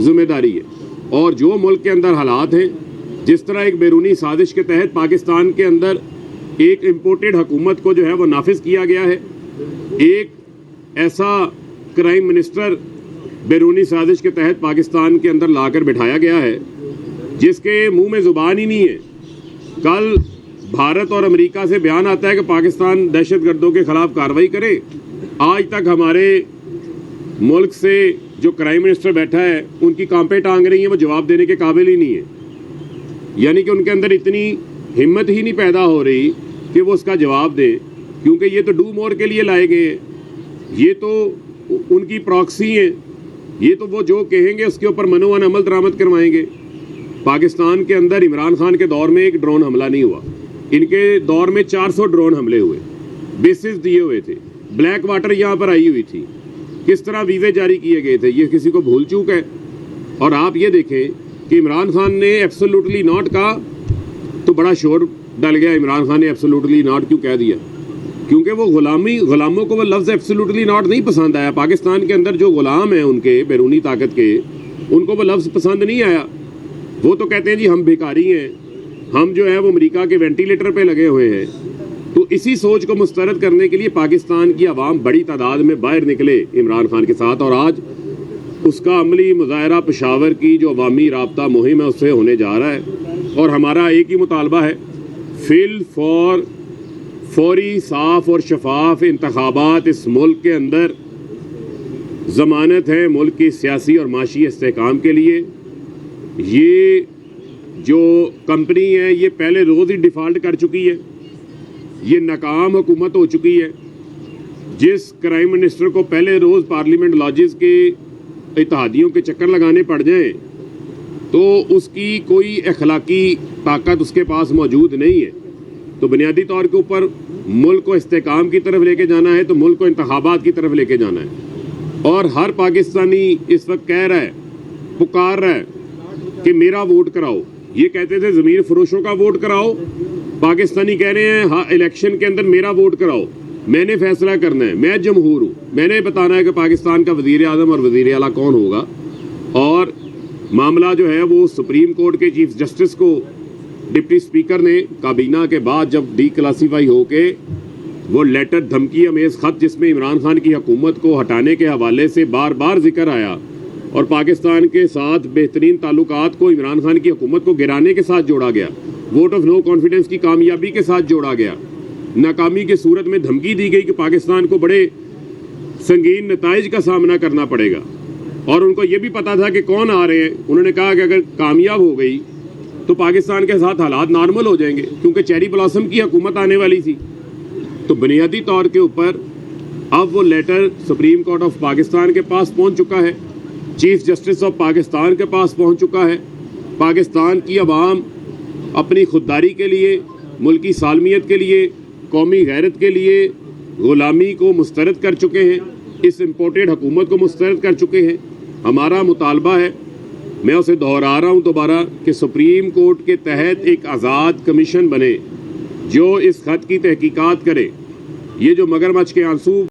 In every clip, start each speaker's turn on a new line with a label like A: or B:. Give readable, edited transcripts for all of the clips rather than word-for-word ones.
A: ذمہ داری ہے. اور جو ملک کے اندر حالات ہیں، جس طرح ایک بیرونی سازش کے تحت پاکستان کے اندر ایک امپورٹڈ حکومت کو جو ہے وہ نافذ کیا گیا ہے، ایک ایسا کرائم منسٹر بیرونی سازش کے تحت پاکستان کے اندر لا کر بٹھایا گیا ہے جس کے منہ میں زبان ہی نہیں ہے. کل بھارت اور امریکہ سے بیان آتا ہے کہ پاکستان دہشت گردوں کے خلاف کارروائی کرے. آج تک ہمارے ملک سے جو کرائم منسٹر بیٹھا ہے ان کی کانپیں ٹانگ رہی ہیں، وہ جواب دینے کے قابل ہی نہیں ہے. یعنی کہ ان کے اندر اتنی ہمت ہی نہیں پیدا ہو رہی کہ وہ اس کا جواب دیں، کیونکہ یہ تو ڈو مور کے لیے لائے گئے ہیں، یہ تو ان کی پراکسی ہیں، یہ تو وہ جو کہیں گے اس کے اوپر منوان عمل درآمد کروائیں گے. پاکستان کے اندر عمران خان کے دور میں ایک ڈرون حملہ نہیں ہوا، ان کے دور میں 400 ڈرون حملے ہوئے، بیسز دیے ہوئے تھے، بلیک واٹر یہاں پر آئی ہوئی تھی، کس طرح ویزے جاری کیے گئے تھے، یہ کسی کو بھول چوک ہے. اور آپ یہ دیکھیں کہ عمران خان نے ایبسولوٹلی ناٹ کہا تو بڑا شور ڈل گیا. عمران خان نے ایبسولوٹلی ناٹ کیوں کہہ دیا؟ کیونکہ وہ غلاموں کو وہ لفظ ایبسولوٹلی ناٹ نہیں پسند آیا. پاکستان کے اندر جو غلام ہیں ان کے بیرونی طاقت کے، ان کو وہ لفظ پسند نہیں آیا. وہ تو کہتے ہیں جی ہم بھیکاری ہیں، ہم جو ہے وہ امریکہ کے وینٹیلیٹر پہ لگے ہوئے ہیں. تو اسی سوچ کو مسترد کرنے کے لیے پاکستان کی عوام بڑی تعداد میں باہر نکلے عمران خان کے ساتھ، اور آج اس کا عملی مظاہرہ پشاور کی جو عوامی رابطہ مہم ہے اس سے ہونے جا رہا ہے. اور ہمارا ایک ہی مطالبہ ہے، فوری صاف اور شفاف انتخابات اس ملک کے اندر ضمانت ہے ملک کی سیاسی اور معاشی استحکام کے لیے. یہ جو کمپنی ہے یہ پہلے روز ہی ڈیفالٹ کر چکی ہے، یہ ناکام حکومت ہو چکی ہے. جس کرائم منسٹر کو پہلے روز پارلیمنٹ لاجز کے اتحادیوں کے چکر لگانے پڑ جائیں تو اس کی کوئی اخلاقی طاقت اس کے پاس موجود نہیں ہے. تو بنیادی طور کے اوپر ملک کو استحکام کی طرف لے کے جانا ہے تو ملک کو انتخابات کی طرف لے کے جانا ہے. اور ہر پاکستانی اس وقت کہہ رہا ہے، پکار رہا ہے کہ میرا ووٹ کراؤ. یہ کہتے تھے ضمیر فروشوں کا ووٹ کراؤ، پاکستانی کہہ رہے ہیں ہاں الیکشن کے اندر میرا ووٹ کراؤ، میں نے فیصلہ کرنا ہے، میں جمہور ہوں، میں نے بتانا ہے کہ پاکستان کا وزیر اعظم اور وزیر اعلیٰ کون ہوگا. اور معاملہ جو ہے وہ سپریم کورٹ کے چیف جسٹس کو ڈپٹی اسپیکر نے کابینہ کے بعد جب ڈی کلاسیفائی ہو کے وہ لیٹر دھمکی امیز خط جس میں عمران خان کی حکومت کو ہٹانے کے حوالے سے بار بار ذکر آیا اور پاکستان کے ساتھ بہترین تعلقات کو عمران خان کی حکومت کو گرانے کے ساتھ جوڑا گیا، ووٹ آف نو کانفیڈنس کی کامیابی کے ساتھ جوڑا گیا، ناکامی کے صورت میں دھمکی دی گئی کہ پاکستان کو بڑے سنگین نتائج کا سامنا کرنا پڑے گا. اور ان کو یہ بھی پتا تھا کہ کون آ رہے ہیں. انہوں نے کہا کہ اگر کامیاب ہو گئی تو پاکستان کے ساتھ حالات نارمل ہو جائیں گے، کیونکہ چیری بلاسم کی حکومت آنے والی تھی. تو بنیادی طور کے اوپر اب وہ letter supreme court of Pakistan کے پاس پہنچ چکا ہے، چیف جسٹس آف پاکستان کے پاس پہنچ چکا ہے. پاکستان کی عوام اپنی خودداری کے لیے، ملکی سالمیت کے لیے، قومی غیرت کے لیے غلامی کو مسترد کر چکے ہیں، اس امپورٹڈ حکومت کو مسترد کر چکے ہیں. ہمارا مطالبہ ہے، میں اسے دہرا رہا ہوں دوبارہ، کہ سپریم کورٹ کے تحت ایک آزاد کمیشن بنے جو اس خط کی تحقیقات کرے. یہ جو مگرمچھ کے آنسو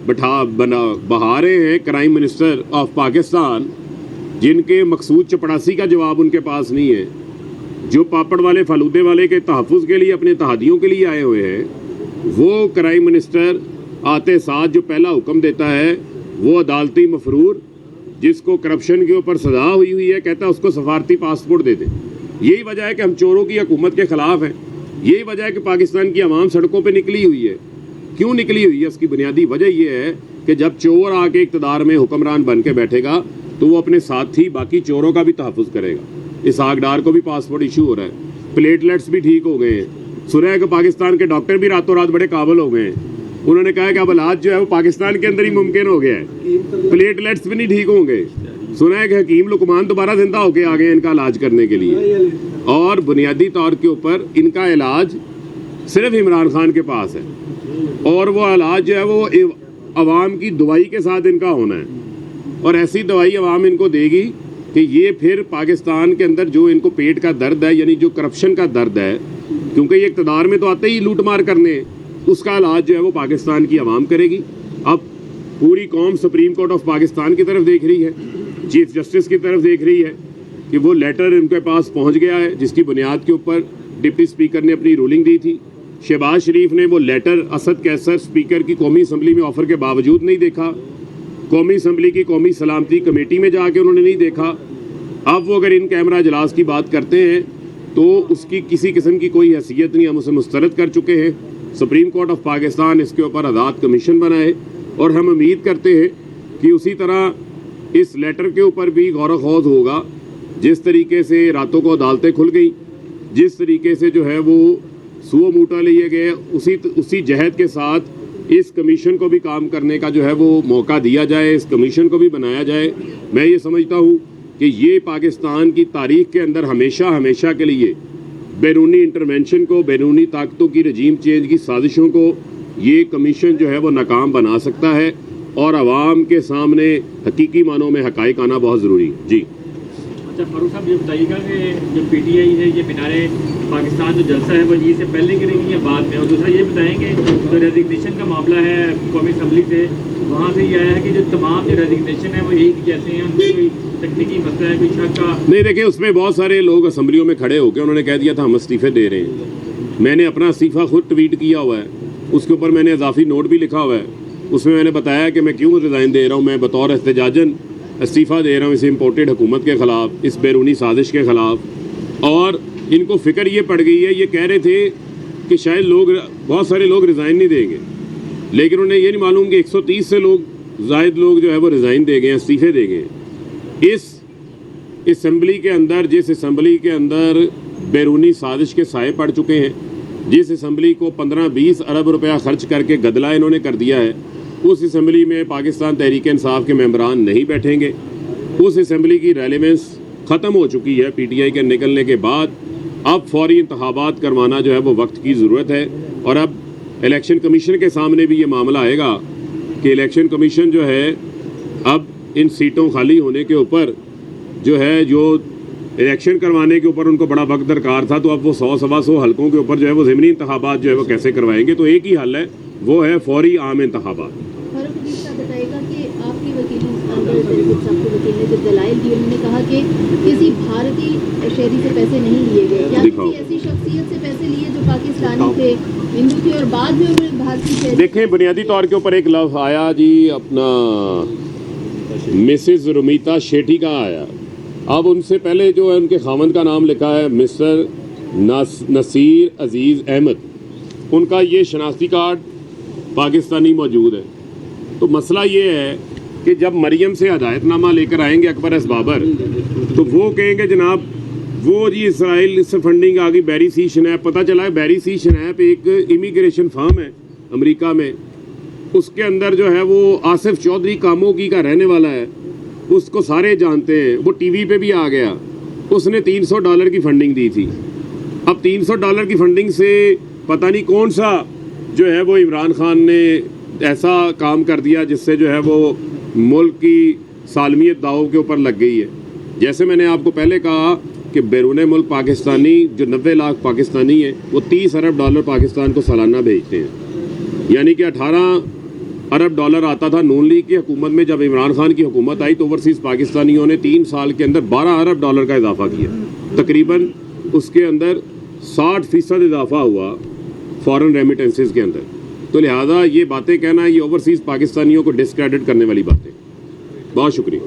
A: بہا رہے ہیں کرائم منسٹر آف پاکستان، جن کے مقصود چپڑاسی کا جواب ان کے پاس نہیں ہے، جو پاپڑ والے فالودے والے کے تحفظ کے لیے اپنے اتحادیوں کے لیے آئے ہوئے ہیں، وہ کرائم منسٹر آتے ساتھ جو پہلا حکم دیتا ہے وہ عدالتی مفرور جس کو کرپشن کے اوپر سزا ہوئی ہے، کہتا ہے اس کو سفارتی پاسپورٹ دے دیں. یہی وجہ ہے کہ ہم چوروں کی حکومت کے خلاف ہیں. یہی وجہ ہے کہ پاکستان کی عوام سڑکوں پہ نکلی ہوئی ہے. کیوں نکلی ہوئی ہے؟ اس کی بنیادی وجہ یہ ہے کہ جب چور آ کے اقتدار میں حکمران بن کے بیٹھے گا تو وہ اپنے ساتھ ہی باقی چوروں کا بھی تحفظ کرے گا. اسحاق ڈار کو بھی پاسپورٹ ایشو ہو رہا ہے، پلیٹلیٹس بھی ٹھیک ہو گئے ہیں. سنا ہے کہ پاکستان کے ڈاکٹر بھی راتوں رات بڑے قابل ہو گئے ہیں. انہوں نے کہا کہ اب علاج جو ہے وہ پاکستان کے اندر ہی ممکن ہو گیا ہے، پلیٹلیٹس بھی نہیں ٹھیک ہوں گے. سنا ہے کہ حکیم لقمان دوبارہ زندہ ہو کے آ گئے ان کا علاج کرنے کے لیے. اور بنیادی طور کے اوپر ان کا علاج صرف عمران خان کے پاس ہے، اور وہ علاج جو ہے وہ عوام کی دوائی کے ساتھ ان کا ہونا ہے. اور ایسی دوائی عوام ان کو دے گی کہ یہ پھر پاکستان کے اندر جو ان کو پیٹ کا درد ہے، یعنی جو کرپشن کا درد ہے، کیونکہ یہ اقتدار میں تو آتے ہی لوٹ مار کرنے، اس کا علاج جو ہے وہ پاکستان کی عوام کرے گی. اب پوری قوم سپریم کورٹ آف پاکستان کی طرف دیکھ رہی ہے. چیف جسٹس کی طرف دیکھ رہی ہے کہ وہ لیٹر ان کے پاس پہنچ گیا ہے جس کی بنیاد کے اوپر ڈپٹی اسپیکر نے اپنی رولنگ دی تھی. شہباز شریف نے وہ لیٹر اسد کیسر اسپیکر کی قومی اسمبلی میں آفر کے باوجود نہیں دیکھا. قومی اسمبلی کی قومی سلامتی کمیٹی میں جا کے انہوں نے نہیں دیکھا. اب وہ اگر ان کیمرہ اجلاس کی بات کرتے ہیں تو اس کی کسی قسم کی کوئی حیثیت نہیں. ہم اسے مسترد کر چکے ہیں. سپریم کورٹ آف پاکستان اس کے اوپر آزاد کمیشن بنائے اور ہم امید کرتے ہیں کہ اسی طرح اس لیٹر کے اوپر بھی غور و خوض ہوگا. جس طریقے سے راتوں کو عدالتیں کھل گئیں, جس طریقے سے جو ہے وہ سو موٹا لیے گئے, اسی جہد کے ساتھ اس کمیشن کو بھی کام کرنے کا جو ہے وہ موقع دیا جائے, اس کمیشن کو بھی بنایا جائے. میں یہ سمجھتا ہوں کہ یہ پاکستان کی تاریخ کے اندر ہمیشہ کے لیے بیرونی انٹرونشن کو, بیرونی طاقتوں کی رجیم چینج کی سازشوں کو یہ کمیشن جو ہے وہ ناکام بنا سکتا ہے اور عوام کے سامنے حقیقی معنوں میں حقائق آنا بہت ضروری. جی
B: اچھا فاروق صاحب یہ بتائیے گا کہ جو پی ٹی آئی ہے یہ مینارے پاکستان جو جلسہ ہے وہ یہ سے پہلے کریں گی یا بعد میں؟ اور دوسرا یہ بتائیں کہ جو ریزگنیشن کا معاملہ ہے قومی اسمبلی سے, وہاں سے یہ آیا ہے کہ جو تمام جو ریزگنیشن ہے وہ ایک جیسے ہیں, ان میں کوئی تکنیکی مسئلہ ہے, کوئی شک کا
A: نہیں. دیکھیں اس میں بہت سارے لوگ اسمبلیوں میں کھڑے ہو کے انہوں نے کہہ دیا تھا ہم استعفے دے رہے ہیں. میں نے اپنا استعفیٰ خود ٹویٹ کیا ہوا ہے, اس کے اوپر میں نے اضافی نوٹ بھی لکھا ہوا ہے. اس میں نے بتایا کہ میں کیوں ریزائن دے رہا ہوں. میں بطور احتجاجاً استعفیٰ دے رہا ہوں اس امپورٹڈ حکومت کے خلاف, اس بیرونی سازش کے خلاف. اور ان کو فکر یہ پڑ گئی ہے, یہ کہہ رہے تھے کہ شاید بہت سارے لوگ ریزائن نہیں دیں گے, لیکن انہیں یہ نہیں معلوم کہ 130 سے زائد لوگ جو ہے وہ ریزائن دے گئے, استعفے دے گئے. اس اسمبلی کے اندر, جس اسمبلی کے اندر بیرونی سازش کے سائے پڑ چکے ہیں, جس اسمبلی کو 15-20 ارب روپیہ خرچ کر کے گدلا انہوں نے کر دیا ہے, اس اسمبلی میں پاکستان تحریک انصاف کے ممبران نہیں بیٹھیں گے. اس اسمبلی کی ریلیونس ختم ہو چکی ہے پی ٹی آئی کے نکلنے کے بعد. اب فوری انتخابات کروانا جو ہے وہ وقت کی ضرورت ہے. اور اب الیکشن کمیشن کے سامنے بھی یہ معاملہ آئے گا کہ الیکشن کمیشن جو ہے اب ان سیٹوں خالی ہونے کے اوپر جو ہے, جو الیکشن کروانے کے اوپر ان کو بڑا وقت درکار تھا, تو اب وہ 100-125 حلقوں کے اوپر جو ہے وہ ضمنی انتخابات جو ہے وہ کیسے کروائیں گے. تو ایک ہی حل ہے, وہ ہے فوری عام انتخابات.
C: بتائے گا کہ آپ کی وکیل صاحب کے وکیل نے جو دلائل دی, انہوں نے کہا کہ کسی بھارتی شہری سے پیسے نہیں لیے گئے یا کسی ایسی شخصیت سے پیسے لیے جو پاکستانی تھے, ہندو تھے, اور بعد میں انہوں نے بھارتی شہری.
A: دیکھیں بنیادی طور کے اوپر ایک لفظ آیا جی اپنا مسز رومیتا شیٹھی کا آیا. اب ان سے پہلے جو ہے ان کے خاوند کا نام لکھا ہے مسٹر نصیر عزیز احمد. ان کا یہ شناختی کارڈ پاکستانی موجود ہے. تو مسئلہ یہ ہے کہ جب مریم سے ہدایت نامہ لے کر آئیں گے اکبر ایس بابر, تو وہ کہیں گے جناب وہ جی اسرائیل سے فنڈنگ آ گئی, بیری سی شنیپ. پتہ چلا ہے بیری سی شنیپ ایک امیگریشن فرم ہے امریکہ میں, اس کے اندر جو ہے وہ آصف چودھری کاموگی کا رہنے والا ہے, اس کو سارے جانتے ہیں, وہ ٹی وی پہ بھی آ گیا. اس نے $300 کی فنڈنگ دی تھی. اب $300 کی فنڈنگ سے پتہ نہیں کون سا جو ہے وہ عمران خان نے ایسا کام کر دیا جس سے جو ہے وہ ملک کی سالمیت داؤ کے اوپر لگ گئی ہے. جیسے میں نے آپ کو پہلے کہا کہ بیرون ملک پاکستانی جو 90 لاکھ پاکستانی ہیں وہ $30 ارب پاکستان کو سالانہ بھیجتے ہیں. یعنی کہ $18 ارب آتا تھا نون لیگ کی حکومت میں. جب عمران خان کی حکومت آئی تو اوورسیز پاکستانیوں نے 3 سال کے اندر $12 ارب کا اضافہ کیا. تقریباً اس کے اندر 60% اضافہ ہوا فارن ریمیٹنسز کے اندر. تو لہٰذا یہ باتیں کہنا یہ اوورسیز پاکستانیوں کو ڈسکریڈٹ کرنے والی باتیں. بہت شکریہ.